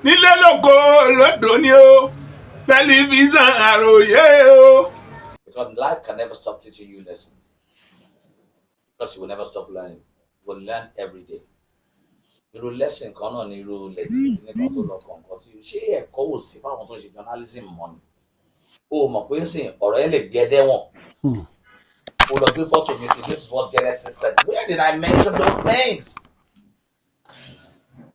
nílé lóko lọ́dọ̀ ni o tẹlifíṣàn àròyé o. Because life can never stop teaching you lessons. Because you will never stop learning. You will learn every day. Irú lesson kan náà ni irú legit nìkan tó lọ kọ̀ọ̀kan tí ṣé ẹ̀kọ́ ò sí fáwọn tó ń ṣe journalism mọ́ ni. O mọ̀ pé sìn ọ̀rọ̀ yẹn lè gbé ẹ dẹ́wọ̀n. O lọ gbé fọ́tò mi sí, this is what Genesis said. Where did I mention those names?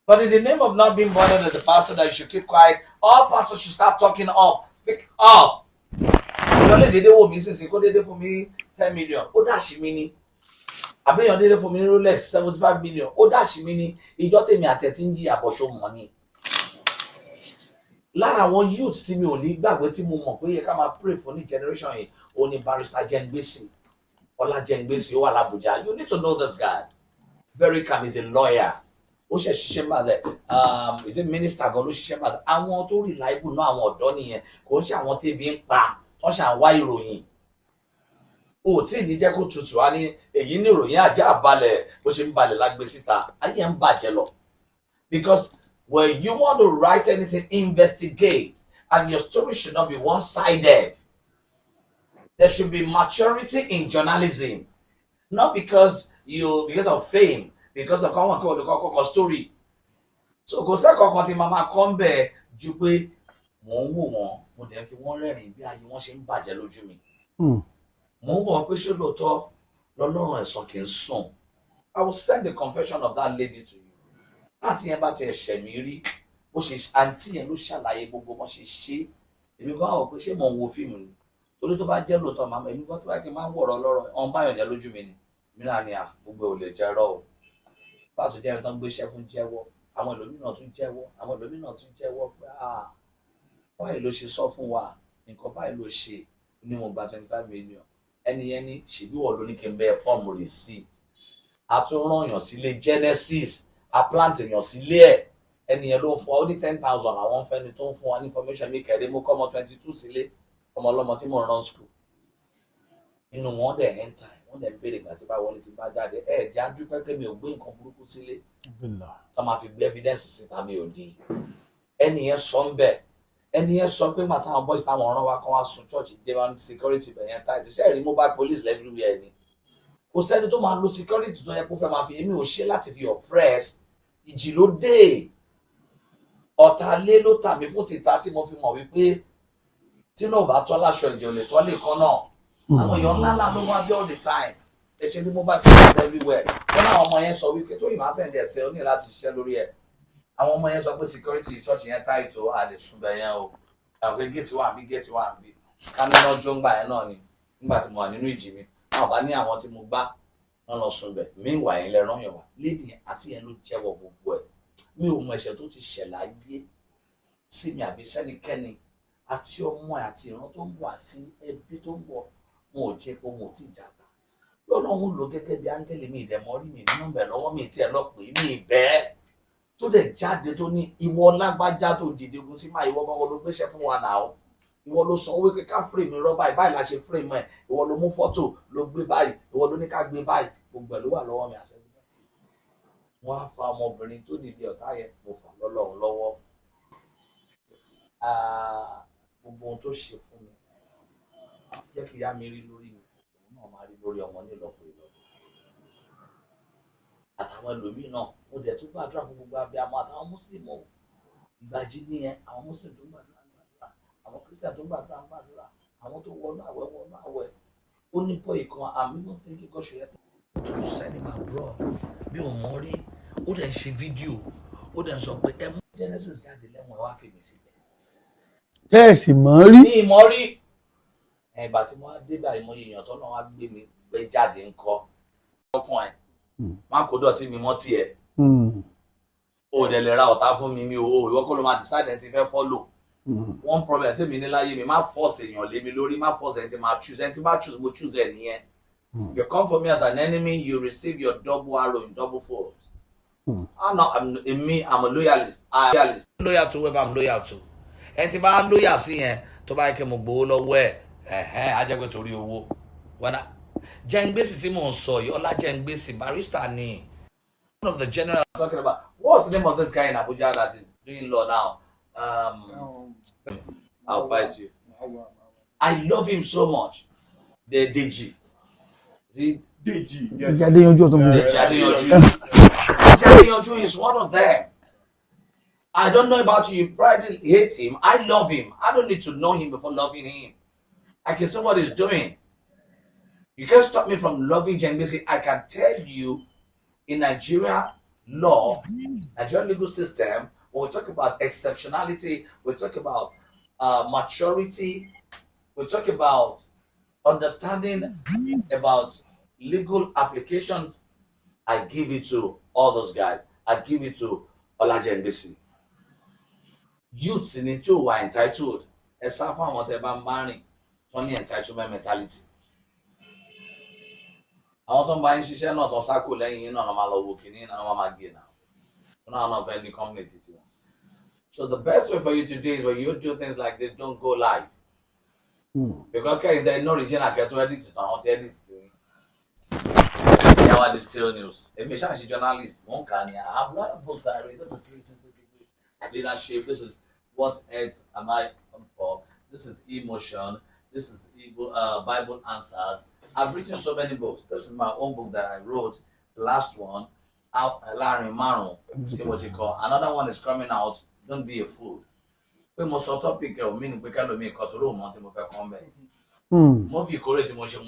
But in the name of not being bothered as a pastor that you should keep quiet, all pastors should start talking up. Speak up. Ìjọba dédé wò mí sísìn kó dédé fún mi 10 million. Ó dàṣí mi ní. Àbẹ̀yàn dédé fún mi ní Rolex 75 million. Ó dàṣí mi ní. Ìjọ tèmi àti ẹ̀ tí ń jí àbọ̀ṣọ mọ̀ ni. Lára àwọn youth tí mi ò ní gbàgbé tí mo mọ̀ pé yẹ ká máa pray for ní generation yìí, ó ní Barrister Jengbesi. Ọlá Jengbesi ó wà l'Abuja. You need to know this guy. Very calm, he's a lawyer. Ó ṣe ṣiṣẹ́ máa ṣe is a minister gan ló ṣiṣẹ́ máa ṣe àwọn tó reliable náà àwọn ọ̀dọ́ nìyẹn kò ń ṣe àwọn tí ebi ń pa wọ́n ṣe à ń wá ìròyìn o tí ì ní jẹ́ kó tutù á ní èyí ní ìròyìn ajá balẹ̀ bó ṣe ń balẹ̀ lágbé síta ayé ń bàjẹ́ lọ because when you want to write anything investigate and your story should not be one-sided there should be maturity in journalism not because of fame. Because of common code story. So kò sẹ́kọ̀ọ́ kan tí màmá kọ́ ń bẹ̀ ju pé mò ń wò wọ́n mo dẹ̀ fi wọ́n rẹ́rìn bí ayé wọ́n ṣe ń bàjẹ́ lójú mi. Mò ń wọ̀ pé ṣé lóòótọ́ lọ́lọ́run ẹ̀san kì í sùn. I will send the confession of that lady to you. Láti yẹn bá ti ẹ̀ṣẹ̀ mi rí bó ṣe àǹtí yẹn ló ṣàlàyé gbogbo bó ṣe ṣe. Èmi kan wọ̀ pé ṣé mò ń wo fíìmù ni. Torí tó bá jẹ́ lóòótọ́ màmá èmi kan tó bá kí n máa ń wọ̀rọ̀ lọ́rọ̀ ọ̀n báyọ̀ jẹ́ lójú mi ni. Mi náà ni gbogbo ò lè jẹ́ rọ́ o. Bá tó jẹ́ ẹni tó ń gbéṣẹ́ fún jẹ́wọ́ àwọn ẹlòmíràn tún jẹ́wọ́ àwọn ẹlòmíràn tún jẹ́wọ́ pé báyìí ló ṣe sọ fún wa nǹkan báyìí ló ṣe ní mo gba 25 million ẹni ṣèbí wọ̀ ló ní kí n bẹ fọ́ọ̀mù receipt àtúnrànyàn sílé Genesis àplant èèyàn sílé ẹ̀ ẹni yẹn ló fún ọ ní 10,000 àwọn fẹ́ni tó ń fún wa ní information mi kẹ̀rí mo kọ́ ọmọ 22 sílé ọmọ ọlọ́mọ tí mo rán school inú wọn dẹ̀ ẹ̀ ń ta wọ́n dẹ̀ ń béèrè ìgbà tí bá wọlé ti bá jáde ẹ̀ já dúpẹ́ pé mi ò gbé nǹkan burúkú sílé tó máa fi gbé evidence síta mi ò di ẹni yẹn sọ ń bẹ̀ ẹni yẹn sọ pé màtá àwọn boys táwọn ọ̀ràn wa kan wá sun church dé wọn security bẹ̀yẹn tight ṣe rí mobile police everywhere ni kò sẹ́ni tó máa lo security tó yẹ kó fẹ́ máa fi èmi ò ṣe láti fi oppress ìjì ló dé ọ̀tá lé ló tà mí fún títà tí mo fi mọ̀ wípé tí náà bá tọ́ láṣọ ìjọ lè tọ́ lè kan náà àwọn èèyàn ńlá ló wá bí all the time ẹ ṣe ní mobile phones everywhere wọn náà ọmọ yẹn sọ wípé tó ìmọ̀ àṣẹ̀ǹdẹ̀ ẹ̀sẹ̀ ó ní láti ṣiṣẹ́ lórí ẹ̀ àwọn ọmọ yẹn sọ pé security church yẹn tight o a lè sùn bẹ̀ yẹn o àwọn pé gate wà bí káníná jó ń gbà yẹn náà ni nígbà tí mo wà nínú ìjì mi náà bá ní àwọn tí mo gbá wọn lọ sùn bẹ̀ meanwhile yẹn lẹ́rán yẹn wà lady yẹn àti yẹn ló jẹ́wọ́ gbogbo ẹ̀ mi ò mọ ẹ̀ṣẹ̀ tó ti ṣẹ̀ láyé sí mi àbí sẹ́nikẹ́ni àti ọmọ àti ìran tó ń bọ̀ àti ẹbí tó ń bọ̀ wọn ò jẹ́ pé wọn ò tí ì jàdá lọ́lọ́run lò gẹ́gẹ́ bí áńgẹ́lì mi ìdẹ̀mọ́rí mi nínú bẹ̀ lọ́wọ́ mi tí ẹ lọ pè mí ìbẹ́ tó dẹ̀ jáde tó ní ìwọ lágbájá tó dìde ogun sí máa ìwọ gbọ́ngàn ló gbéṣẹ́ fún wa náà ìwọ ló sọ owó kíkà fírèmù rọ́bà báyìí la ṣe fírèmù ẹ̀ ìwọ ló mú fọ́tò ló gbé báyìí ìwọ ló ní ká gbé báyìí gbogbo ẹ̀ ló wà lọ́wọ́ mi àṣẹ wọn á fa ọmọbìnrin tó dìde ọ̀tá yẹn mo fà lọ́lọ́run lọ́wọ́ gbogbo ohun tó ṣe fún mi jẹ́ kí ìyá mi rí lórí mi òun náà máa rí lórí ọmọ nílọ́pọ̀ ìlọ́pọ̀ àtàwọn ẹlòmíín náà mo dẹ̀ tún gbàdúrà fún gbogbo abiyamọ àtàwọn mùsùlùmí ìgbàjí nìyẹn àwọn mùsùlùmí tó gbàdúrà àwọn kírísítà tó gbàdúrà àwọn tó wọnú àwẹ̀ ó ní pọ̀ ìkan àmì ló fi kíkọ́ ṣe yẹn tó sẹ́ni máa bọ̀ bí ò mọ́ rí ó dẹ̀ ṣe fídíò ó dẹ̀ sọ pé ẹ mú Genesis jáde lẹ́wọ̀n ẹ wá fi mi síbẹ̀. tẹ́ẹ̀sì mọ́ rí. ní ìmọ̀ rí ìgbà tí wọ́n á dé báyìí mo yèèyàn tó náà wá gbé mi gbé jáde ńkọ́ ọkàn ẹ̀ má kó dọ̀tí mi mọ́ tiẹ̀ o dẹ̀ lè ra ọ̀tá fún mi ní owó ìwọ kọ́ ló máa decide ẹni tí fẹ́ follow one problem tí mi ní láyé mi má force èèyàn lé mi lórí má force ẹni tí máa choose ẹni tí máa choose mo choose ẹ nìyẹn if you come for me as an enemy you receive your double arrow in double fold I'm a loyalist loyal to whoever I'm loyal to ẹni tí bá lóyà sí yẹn tó bá yẹ kí mo gbowó lọ́wọ́ ẹ̀ á jẹ́ pé torí owó wọ́n Jengbesi tí mò ń sọ yìí Ọlá Jengbesi barrister ni one of the general I'm talking about what's the name of this guy in Abuja that is doing law now. I'll fight you. I love him so much. The DG. The Deji. Deji Adeyanju or something. Deji Adeyanju is one of them. I don't know about you. You probably hate him. I love him. I don't need to know him before loving him. I can see what he's doing. You can't stop me from loving Jengbesi. I can tell you, in Nigeria law, Nigerian legal system, when we talk about exceptionality, we talk about maturity, we talk about understanding about legal applications, I give it to all those guys. I give it to Jengbesi. Youths need to were entitled. Except for whatever money, only entitlement mentality. Àwọn tó ń bá yín ṣiṣẹ́ náà tó sákò lẹ́yìn yín náà máa lọ wo kìíní náà wọ́n máa gé náà. Wọ́n náà náà fẹ́ ní company títí wọn. So the best way for you to do is when you do things like this, don't go live. Because okay, there is no original get to edit it. I want to edit it. Yeah, what is still news? If you're a journalist, one can I have a lot of books that I read. This is 360 degrees leadership. This is what else am I on for? This is emotion. This is Bible answers. I've written so many books. This is my own book that I wrote. The last one, Larry Maro, Timothy Call. Another one is coming out. Don't be a fool. We must topic meaning we can make cut room until we come back. Movie correct motion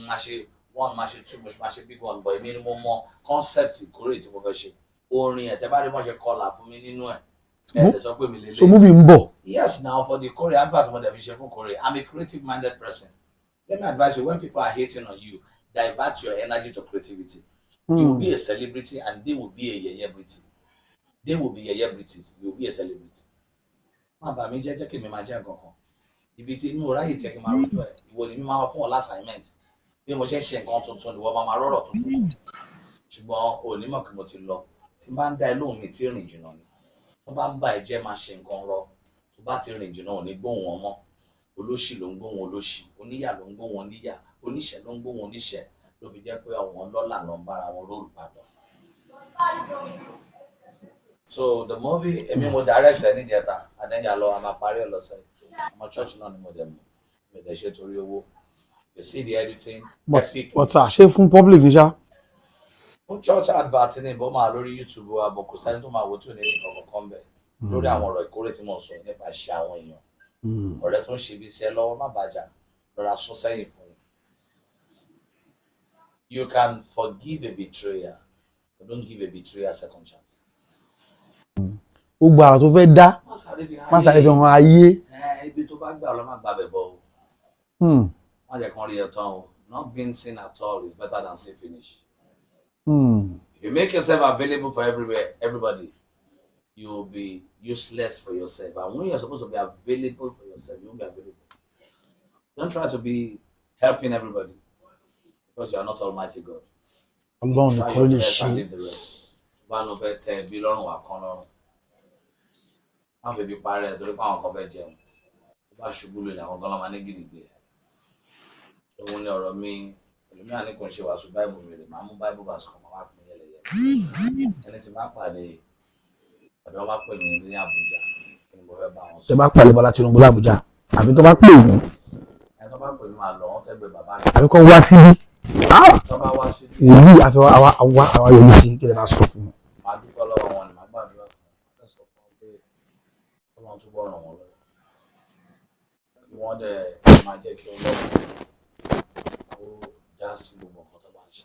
one machine, two machine, big one, but minimum more concept correct motion. Only at every much color for me in so movie Mbo. Yes, now for the Korean part of the vision for Korea, I'm a creative minded person. Let me advise you, when people are hating on you, divert your energy to creativity. You will be a celebrity and they will be a celebrity. They will be celebrities. You will be a celebrity. Maba mi jẹ́ kí mi máa jẹ́ nǹkan kan. Ibi tí mo ráyè tí kí n máa rojú ẹ̀, ìwọ ni mi máa fún ọ assignment. Bí mo ṣe ń ṣe nǹkan tuntun ni wọ́n máa rọ́rọ̀ tuntun. Ṣùgbọ́n ò ní mọ̀ kí mo ti lọ. Tí n bá ń dá ẹ lóhùn mi tí rìn jìnnà ni. Tó bá ń bá ẹ jẹ́ máa ṣe nǹkan rọ. Tó bá ti rìn jìnnà ò ní gbóhùn wọn mọ́. Olóṣì ló ń gbóhùn olóṣì. Oníyà ló ń gbóhùn oníyà. Oníṣẹ́ ló ń gbóhùn oníṣẹ́. Ló fi jẹ́ pé àwọn lọ́là ló ń bára wọn róòlù papọ̀. So the movie, I mean, we direct any theater, and then I'm a party or say, I'm a church non modem. The shit to real. You see the editing. What's that? Share from public, Nisha. Church advertising, but my lórí YouTube, but kò sẹ́ni tó máa wo tó ní nǹkan kan bẹ́ẹ̀. Lórí àwọn ọ̀rọ̀ ìkórè tí mo sọ nípa ṣe àwọn èèyàn. Ọ̀rẹ́ tó ń ṣe ibi iṣẹ́ lọ́wọ́ má bàjá lọ́ra sún sẹ́yìn fún mi. You can forgive a betrayer, but don't give a betrayer a second chance. Gbogbo àrà tó fẹ́ dá má sáré fi hàn ayé. Ibi tó bá gbà lọ má gbà bẹ̀ bọ̀ o. Má jẹ́ kán rí ẹ tán o. Not being seen at all is better than say finish. If you make yourself available for everybody, you will be useless for yourself. And when you're supposed to be available for yourself, you won't be available. Don't try to be helping everybody because you are not Almighty God. Ọlọ́run Try nìkan your lè best and ṣe. leave the rest. Bá ló fẹ́ tẹ bí lọ́rùn wà kan lọ́rùn. Má fi bí parẹ́ torí pé àwọn kan fẹ́ jẹun. Tó bá ṣubú lulẹ̀ àwọn gan-an máa ní gidigbe. Òun ni ọ̀rọ̀ mi. Èmi àní kò ń ṣe wàásù Bible mi rè. Màá mú Bible verse kan máa wá pín yẹlẹyẹlẹ. Ẹni tí máa pàdé ọ̀dọ́ máa pè mí ní Abuja. Kí ni mo fẹ́ bá wọn sọ? Tẹ bá pàlẹ́ Bọ́lá Tinubu l'Abuja. Àbí tó bá pè mí. Ẹni tó bá pè mí máa lọ wọ́n tẹ́gbẹ̀ẹ́ bàbá mi. Àbí kọ́ wá síbí. Tó bá wá sí Èyí àfẹ́ àwa yóò ní sí kí lè máa sọ fún mi. màá dúpẹ́ lọ́wọ́ wọn ni màá gbàdúrà fún wọn. Sọ fún wọn pé Ọlọ́run túbọ̀ ràn wọ́n lọ́wọ́. Kí wọ́n dẹ̀ máa jẹ́ kí Ọlọ́run kó dá sí gbogbo nǹkan tó bá ń ṣe.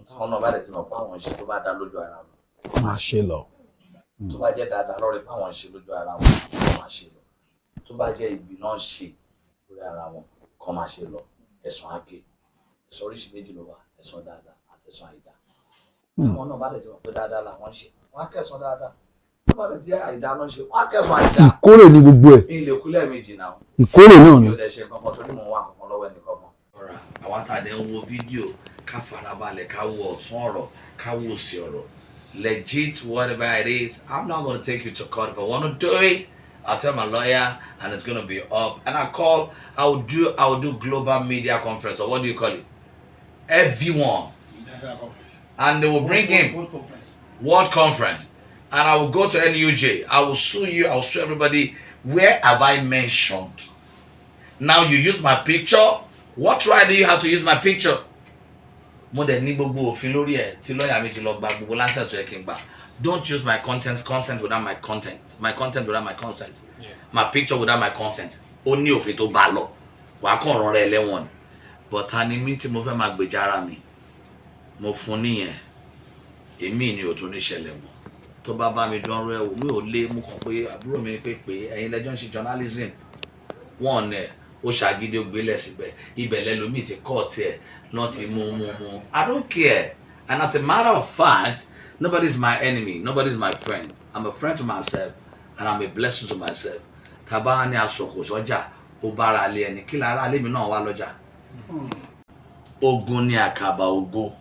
Táwọn náà bá dẹ̀ ti mọ̀ pé àwọn ìṣe tó bá dá lójú ara wọn. Wọ́n máa ṣe lọ. Tó bá jẹ́ dáadáa lọ́rẹ̀ pé àwọn ìṣe lójú ara wọn kọ́ máa ṣe lọ. Tó bá jẹ́ ibi náà ṣe lórí ara wọn kọ́ máa ṣe lọ. Ẹ̀sùn àké. Ẹ̀sùn oríṣi méjì ló wà. Ẹ̀sùn dáadáa àti ẹ̀sùn àìdá. Àwọn náà bá dẹ̀ ti mọ̀ pé dáadáa làwọn ń ṣe. Wọ́n á kẹ̀sùn dáadáa. Tó bá dẹ̀ ti jẹ́ àìdá náà ń ṣe. Wọ́n á kẹ̀sùn àìdá. Ìkórè ni gbogbo ẹ̀. Mi lè kú lẹ́ẹ̀mejì náà. Ìkórè náà ni. Yóò dẹ̀ ṣe nǹkan kan torí mò ń wá nǹkan kan lọ́wọ́ ẹnìkan kan. Ọ̀rọ̀ àwọn àtàdé ń wo fídíò ká farabalẹ̀ ká wo ọ̀tún ọ̀rọ̀ ká wo òsì ọ̀rọ̀. Legit, whatever it is, I'm not going to take you to court. If I want to do it, I'll tell my lawyer and it's going to be up. And I will do global media conference, or what do you call it? Everyone. And they will bring him. World conference. and I will go to NUJ. I will sue you. I will sue everybody. Where have I mentioned? Now you use my picture. What right do you have to use my picture? Mo de ní gbogbo òfin lórí ẹ̀ tí lawyer mi ti lọ gba gbogbo license tó yẹ kí n gbà. Don't use my consent without my content. My content without my consent. Yeah. My picture without my consent. Ó ní òfin tó bá lọ. Wàá kàn rán rẹ lẹ́wọ̀n. But tani mi tí mo fẹ́ máa gbèjà ara mi. Mo fún níyẹn. Èmi ni ò tún ní ṣẹlẹ̀ mọ́. Tó bá bá mi dán rẹ o, mi ò lè mú kàn pé àbúrò mi pé ẹ̀yin lẹ́jọ́ ń ṣe journalism. Wọ́n nẹ̀ ó ṣàgídí ó gbélé síbẹ̀. Ibẹ̀ lẹ́lòmíì ti kọ́ tiẹ̀ náà ti mú. I don't care. And as a matter of fact, nobody's my enemy. Nobody's my friend. I'm a friend to myself and I'm a blessing to myself. Tàbá ní asọ̀kò sọ́jà ó bára alẹ́ ẹni kí lára alẹ́ mi náà wá lọ́jà. Ogun ni àkàbà ògo.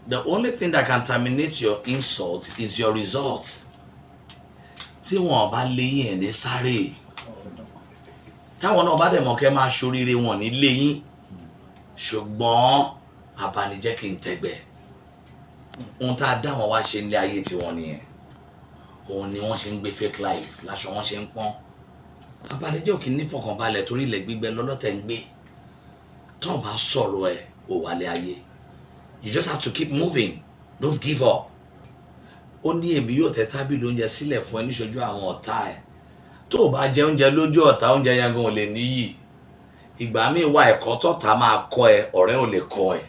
The only thing that can terminate your insult is your result. Tí wọ́n bá léyìn ẹ̀ ní sáré. Táwọn náà bá dẹ̀ mọ̀ kẹ́ máa ṣoríire wọn ní léyìn. Ṣùgbọ́n abanijẹ́ kí n tẹ́gbẹ́. Ohun tá a dá wọn wá ṣe nílé ayé tiwọn nìyẹn. Òun ni wọ́n ṣe ń gbé fake life láṣọ wọn ṣe ń pọ́n. Abanijẹ́ ò kì í ní fọkànbalẹ̀ torí ilẹ̀ gbígbẹ lọ́lọ́tẹ̀ ń gbé. Tó bá sọ̀rọ̀ ẹ̀ ò wálé ayé. You just have to keep moving. Don't give up. Ó ní èmi yóò tẹ́ tábìlì oúnjẹ sílẹ̀ fún ẹ níṣojú àwọn ọ̀tá ẹ̀. Tó o bá jẹ oúnjẹ lójú ọ̀tá oúnjẹ yẹn gan ò lè níyì. Ìgbà míì wá ẹ̀kọ́ tọ́ta máa kọ́ ẹ ọ̀rẹ́ ò lè kọ́ ẹ.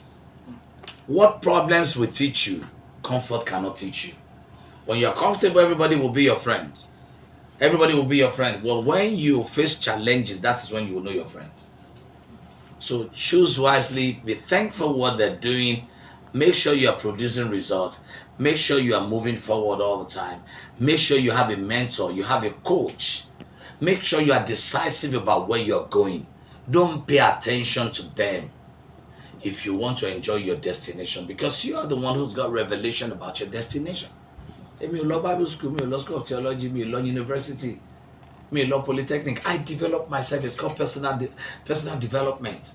What problems will teach you, comfort cannot teach you. When you're comfortable, everybody will be your friend. Everybody will be your friend. Well, when you face challenges, that is when you will know your friends. So choose wisely, be thankful for what they're doing. Make sure you are producing results. Make sure you are moving forward all the time. Make sure you have a mentor, you have a coach. Make sure you are decisive about where you're going. Don't pay attention to them if you want to enjoy your destination, because you are the one who's got revelation about your destination. Me love Bible school, me love school of theology, me love university, me love polytechnic. I developed myself. It's called personal development.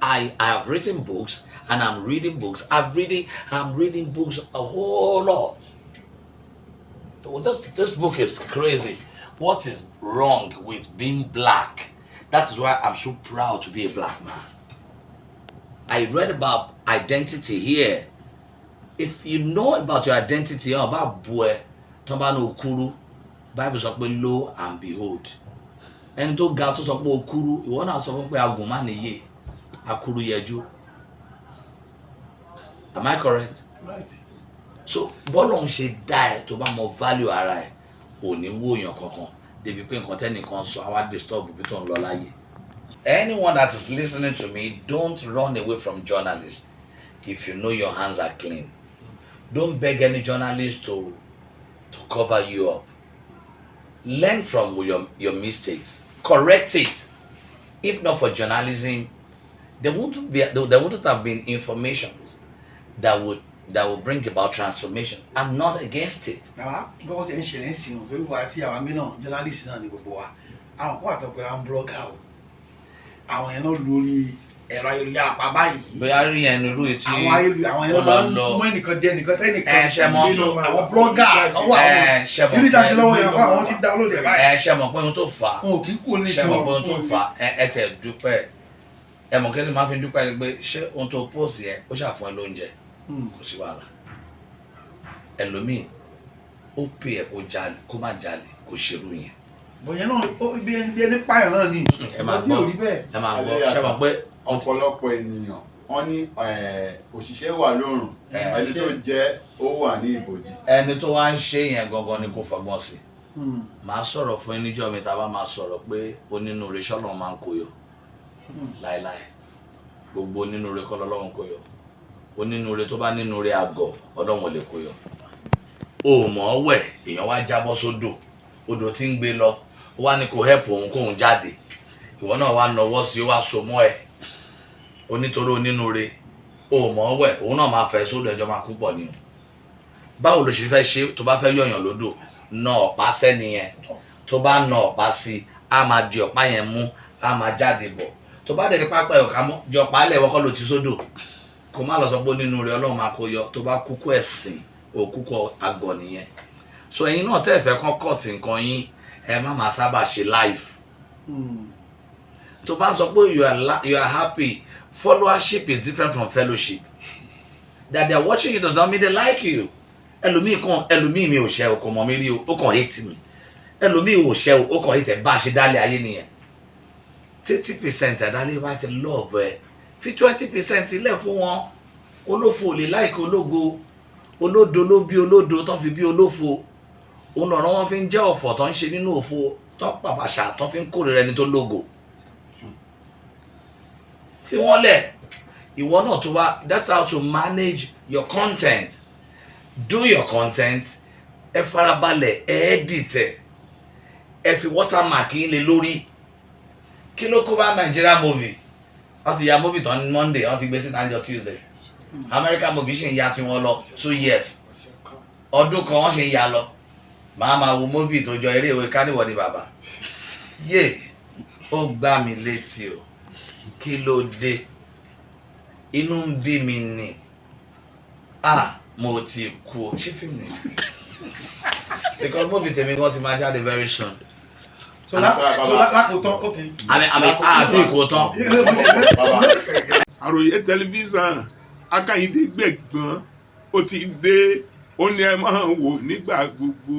I have written books and I'm reading books. I'm reading books a whole lot. This book is crazy. What is wrong with being black? That is why I'm so proud to be a black man. I read about identity here. If you know about your identity, about boy, Tombano Okuru, Bible sọ pé lo and behold. Ẹni tó ga tó sọ pé Okuru, ìwọ náà sọ pé agùnmá nìyé, Akuru yẹjú. Am I correct? Right. So, bọ́lọ̀ ń ṣe dá ẹ tó bá mọ value ara ẹ, ò ní wó èèyàn kankan. Débi pé nǹkan tẹ́nìkan sọ, àwa disturb bí tó ń lọ láyé. Anyone that is listening to me, don't run away from journalists if you know your hands are clean. Don't beg any journalist to cover you up. Learn from your mistakes. Correct it. If not for journalism, there wouldn't have been information that will bring about transformation. I'm not against it. Now, God insurance, you know, journalist and I'm what a blogger. Àwọn yẹn náà lórí ẹ̀rọ ayélujára pa báyìí. Bóyá rí ẹnu lóye tí àwọn yẹn náà mú ẹnìkan dé ẹnìkan sẹ́nìkan. Ṣe mọ̀ tó àwọn blogger kan wà àwọn irú ìta ṣe lọ́wọ́ yẹn fún àwọn tí download ẹ̀ báyìí. Ṣe mọ̀ pé ohun tó fà á. Wọn ò kí kú ní Ṣe mọ̀ pé ohun tó fà á ẹ tẹ̀ dúpẹ́. Ẹ mọ̀ kẹ́sì máa fi dúpẹ́ ni pé ṣé ohun tó post yẹn ó ṣàfún ẹ lóúnjẹ. Kò sí wàhálà. Ẹlòmíì ó pè ẹ́ kó má jalè kó ṣerú yẹn. Bọ̀yẹn náà bí ẹni pààyàn náà ni. Ẹ máa gbọ́ ẹ máa gbọ́ ṣe mọ̀ pé ọ̀pọ̀lọpọ̀ ènìyàn wọ́n ní òṣìṣẹ́ wà lórùn ẹni tó jẹ́ ó wà ní ìbòjì. Ẹni tó wá ń ṣe yẹn gangan ni kò fọgbọ́n sí. Màá sọ̀rọ̀ fún ẹni jọ́ mi tá a bá máa sọ̀rọ̀ pé onínúure ṣọ́nà máa ń kóyọ láéláé. Gbogbo onínúure kọ́ lọ́lọ́run kóyọ. Onínúure tó bá nínúure àgọ̀ Ọlọ́run ò lè kóyọ. O mọ̀ ọ́ wẹ̀ èèyàn wá jábọ́ sódò odò tí ń gbé lọ ó wá ní kó help òun kóun jáde ìwọ náà wá nọwọ́ sí ó wá so mọ́ ẹ onítorí onínúure o mọ̀ ọ́ wẹ̀ òun náà máa fẹ́ sódò ẹjọ́ máa kú pọ̀ ni o. Báwo ló ṣe fẹ́ ṣe tó bá fẹ́ yọ̀yàn lódò na ọ̀pá sẹ́ni yẹn tó bá na ọ̀pá sí á máa di ọ̀pá yẹn mú á máa jáde bọ̀ tó bá dẹ̀ ní pápá ọ̀ká mọ́ di ọ̀pá lẹ̀ wọ́kọ́ ló ti sódò kó má lọ sọ pé onínúure Ọlọ́run máa kó yọ tó bá kúkú ẹ̀sìn òkúkọ àgọ̀ nìyẹn. So ẹ̀yin náà tẹ́ fẹ́ kàn cut nǹkan yín ẹ má máa sábà ṣe live. tó bá sọ pé you are happy, followership is different from fellowship. That they are watching you does not mean they like you. ẹlòmíì mi ò ṣe o kò mọ̀ mi rí o ó kàn hate mi. ẹlòmíì ò ṣe o ó kàn hate ẹ bá a ṣe dálé ayé nìyẹn. 30% àdálé bá ti love ẹ fi 20% ilẹ̀ fún wọn. Olófo lè like ológo, olódo ló bí olódo tó fi bí olófo. Òun lọ̀rọ̀ wọn fi ń jẹ́ ọ̀fọ̀ tó ń ṣe nínú òfo tó pàpàṣà tó fi ń kórìíra ẹni tó lógo. Fi wọ́n lẹ̀ ìwọ náà tó wá. That's how to manage your content. Do your content. Ẹ farabalẹ̀ ẹ edit ẹ fi watermark yín lé lórí. Kí ló kó bá Nigeria movie? Wọ́n ti ya movie tán Monday wọ́n ti gbé sí Nigeria Tuesday. American movie ṣe ń ya tiwọn lọ 2 years. Ọdún kan wọ́n ṣe ń ya lọ. Màá máa wo movie tó jọ eré ìwé káníwọ̀ ni bàbá. Yé ó gbá mi létí o. Kí ló dé? Inú ń bí mi ni. Mo ti kú o. Ṣé fíìmù ni? Because movie tèmi gan ti máa jáde very soon. So lákòótán okay. Àti ìkótán. Àròyé tẹlifíṣàn Akínyìndé gbẹ̀gbọ́n ó ti dé ó ní ẹ máa wò nígbà gbogbo.